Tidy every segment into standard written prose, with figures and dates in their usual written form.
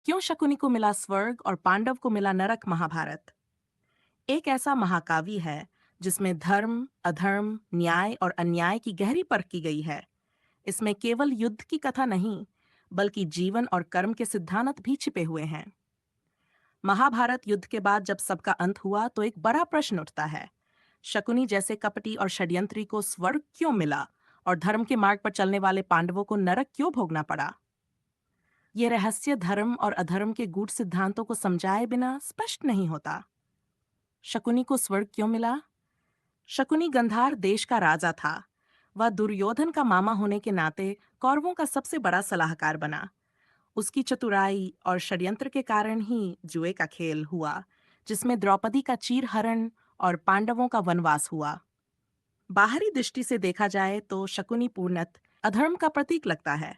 क्यों शकुनी को मिला स्वर्ग और पांडव को मिला नरक? महाभारत एक ऐसा महाकाव्य है जिसमें धर्म, अधर्म, न्याय और अन्याय की गहरी परख की गई है। इसमें केवल युद्ध की कथा नहीं, बल्कि जीवन और कर्म के सिद्धांत भी छिपे हुए हैं। महाभारत युद्ध के बाद जब सबका अंत हुआ तो एक बड़ा प्रश्न उठता है। शकुनी जैसे कपटी और षड्यंत्री को स्वर्ग क्यों मिला और धर्म के मार्ग पर चलने वाले पांडवों को नरक क्यों भोगना पड़ा? ये रहस्य धर्म और अधर्म के गूढ़ सिद्धांतों को समझाए बिना स्पष्ट नहीं होता। शकुनी को स्वर्ग क्यों मिला? शकुनी गंधार देश का राजा था। वह दुर्योधन का मामा होने के नाते कौरवों का सबसे बड़ा सलाहकार बना। उसकी चतुराई और षड्यंत्र के कारण ही जुए का खेल हुआ, जिसमें द्रौपदी का चीरहरण और पांडवों का वनवास हुआ। बाहरी दृष्टि से देखा जाए तो शकुनी पूर्णत अधर्म का प्रतीक लगता है,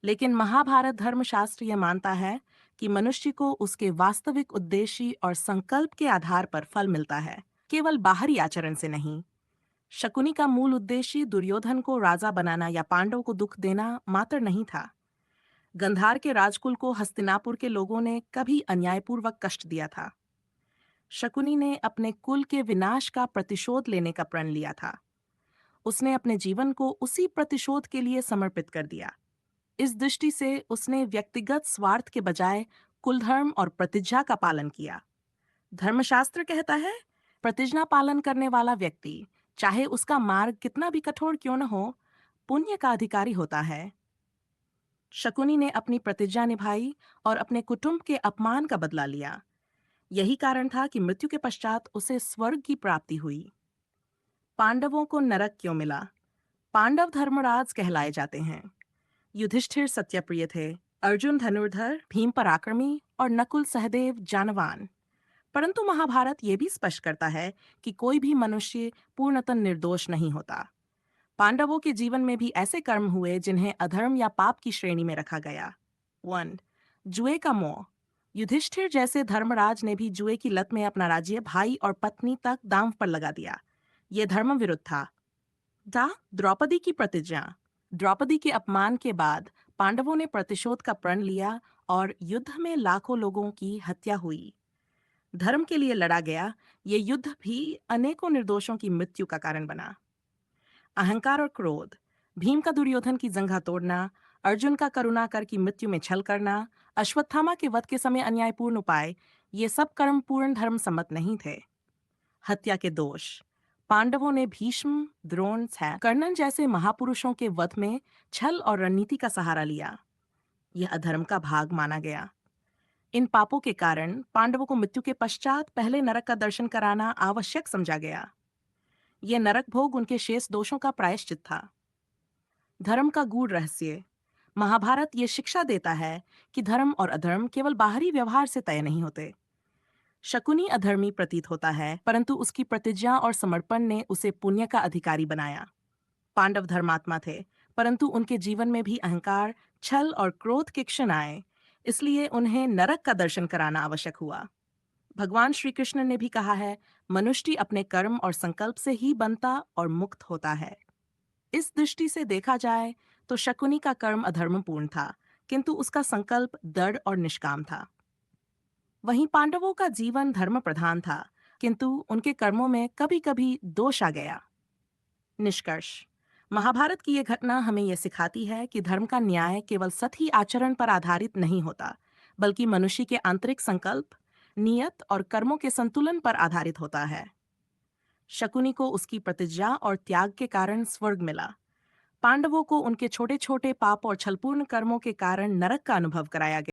लेकिन महाभारत धर्मशास्त्र यह मानता है कि मनुष्य को उसके वास्तविक उद्देश्य और संकल्प के आधार पर फल मिलता है, केवल बाहरी आचरण से नहीं। शकुनी का मूल उद्देश्य दुर्योधन को राजा बनाना या पांडव को दुख देना मात्र नहीं था। गंधार के राजकुल को हस्तिनापुर के लोगों ने कभी अन्यायपूर्वक कष्ट दिया था। शकुनी ने अपने कुल के विनाश का प्रतिशोध लेने का प्रण लिया था। उसने अपने जीवन को उसी प्रतिशोध के लिए समर्पित कर दिया। इस दृष्टि से उसने व्यक्तिगत स्वार्थ के बजाय कुलधर्म और प्रतिज्ञा का पालन किया। धर्मशास्त्र कहता है, प्रतिज्ञा पालन करने वाला व्यक्ति, चाहे उसका मार्ग कितना भी कठोर क्यों न हो, पुण्य का अधिकारी होता है। शकुनी ने अपनी प्रतिज्ञा निभाई और अपने कुटुंब के अपमान का बदला लिया। यही कारण था कि मृत्यु के पश्चात उसे स्वर्ग की प्राप्ति हुई। पांडवों को नरक क्यों मिला? पांडव धर्मराज कहलाए जाते हैं। युधिष्ठिर सत्यप्रिय थे, अर्जुन धनुर्धर, भीम पराक्रमी और नकुल सहदेव जानवान। परंतु महाभारत ये भी स्पष्ट करता है कि कोई भी मनुष्य पूर्णतः निर्दोष नहीं होता। पांडवों के जीवन में भी ऐसे कर्म हुए जिन्हें अधर्म या पाप की श्रेणी में रखा गया। 1. जुए का मोह। युधिष्ठिर जैसे धर्मराज ने भी जुए की लत में अपना राज्य, भाई और पत्नी तक दांव पर लगा दिया। ये धर्म विरुद्ध था। द्रौपदी की प्रतिज्ञा। द्रौपदी के अपमान के बाद पांडवों ने प्रतिशोध का प्रण लिया और युद्ध में लाखों लोगों की हत्या हुई। धर्म के लिए लड़ा गया ये युद्ध भी अनेकों निर्दोषों की मृत्यु का कारण बना। अहंकार और क्रोध। भीम का दुर्योधन की जंघा तोड़ना, अर्जुन का करुणाकर की मृत्यु में छल करना, अश्वत्थामा के वध के समय अन्यायपूर्ण उपाय, ये सब कर्म पूर्ण धर्म सम्मत नहीं थे। हत्या के दोष। पांडवों ने भीष्म, द्रोण, कर्णन जैसे महापुरुषों के वध में छल और रणनीति का सहारा लिया। यह अधर्म का भाग माना गया। इन पापों के कारण पांडवों को मृत्यु के पश्चात पहले नरक का दर्शन कराना आवश्यक समझा गया। यह नरक भोग उनके शेष दोषों का प्रायश्चित था। धर्म का गूढ़ रहस्य। महाभारत ये शिक्षा देता है कि धर्म और अधर्म केवल बाहरी व्यवहार से तय नहीं होते। शकुनी अधर्मी प्रतीत होता है, परंतु उसकी प्रतिज्ञा और समर्पण ने उसे पुण्य का अधिकारी बनाया। पांडव धर्मात्मा थे, परंतु उनके जीवन में भी अहंकार, छल और क्रोध के क्षण आए, इसलिए उन्हें नरक का दर्शन कराना आवश्यक हुआ। भगवान श्री कृष्ण ने भी कहा है, मनुष्य अपने कर्म और संकल्प से ही बनता और मुक्त होता है। इस दृष्टि से देखा जाए तो शकुनी का कर्म अधर्मपूर्ण था, किंतु उसका संकल्प दृढ़ और निष्काम था। वहीं पांडवों का जीवन धर्म प्रधान था, किंतु उनके कर्मों में कभी कभी दोष आ गया। निष्कर्ष। महाभारत की यह घटना हमें यह सिखाती है कि धर्म का न्याय केवल सतही आचरण पर आधारित नहीं होता, बल्कि मनुष्य के आंतरिक संकल्प, नियत और कर्मों के संतुलन पर आधारित होता है। शकुनी को उसकी प्रतिज्ञा और त्याग के कारण स्वर्ग मिला। पांडवों को उनके छोटे छोटे पाप और छलपूर्ण कर्मों के कारण नरक का अनुभव कराया गया।